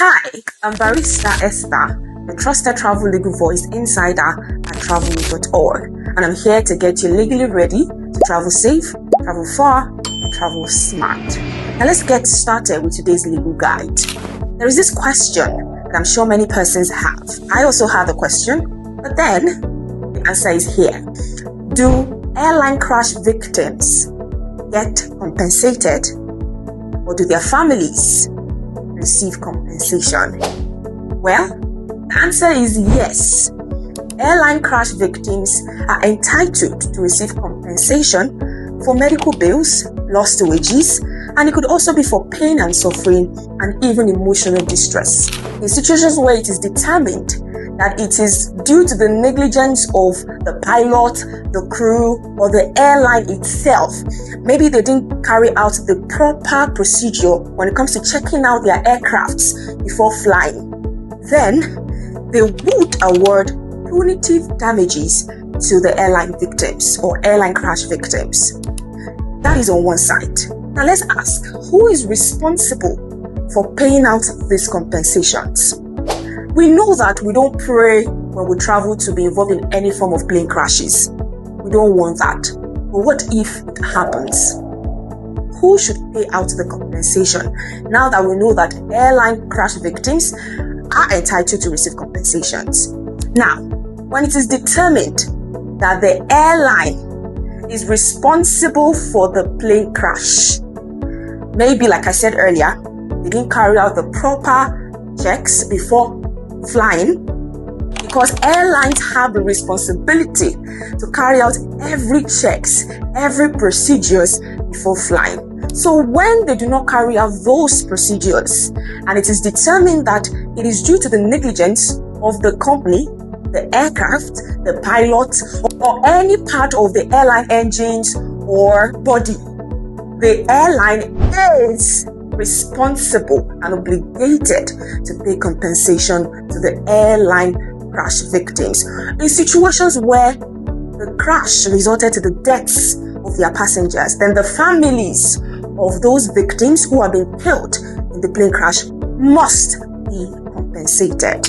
Hi, I'm Barista Esther, the trusted travel legal voice insider at Travul.org, and I'm here to get you legally ready to travel safe, travel far, and travel smart. Now let's get started with today's legal guide. There is this question that I'm sure many persons have. I also have the question, but then the answer is here. Do airline crash victims get compensated, or do their families receive compensation? Well, the answer is yes. Airline crash victims are entitled to receive compensation for medical bills, lost wages, and it could also be for pain and suffering and even emotional distress. In situations where it is determined that it is due to the negligence of the pilot, the crew, or the airline itself. Maybe they didn't carry out the proper procedure when it comes to checking out their aircrafts before flying. Then they would award punitive damages to the airline victims or airline crash victims. That is on one side. Now let's ask, who is responsible for paying out these compensations? We know that we don't pray when we travel to be involved in any form of plane crashes. We don't want that. But what if it happens? Who should pay out the compensation? Now that we know that airline crash victims are entitled to receive compensations. Now, when it is determined that the airline is responsible for the plane crash, maybe like I said earlier, they didn't carry out the proper checks before flying, because airlines have the responsibility to carry out every checks, every procedures before flying. So when they do not carry out those procedures and it is determined that it is due to the negligence of the company, the aircraft, the pilot, or any part of the airline engines or body, the airline is responsible and obligated to pay compensation to the airline crash victims. In situations where the crash resulted to the deaths of their passengers, then the families of those victims who have been killed in the plane crash must be compensated.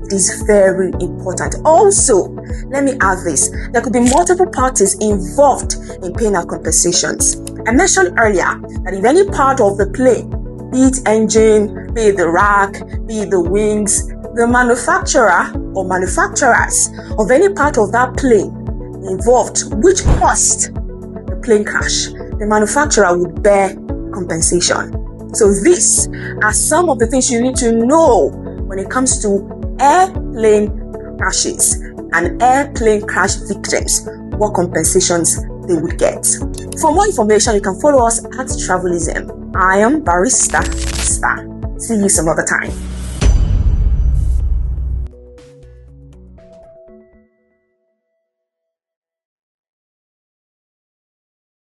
It is very important. Also, let me add this. There could be multiple parties involved in paying out compensations. I mentioned earlier that if any part of the plane, be it engine, be it the rack, be it the wings, the manufacturer or manufacturers of any part of that plane involved which caused the plane crash, the manufacturer would bear compensation. So these are some of the things you need to know when it comes to airplane crashes and airplane crash victims, what compensations they would get. For more information, you can follow us at Travelism. I am Barista Star. See you some other time.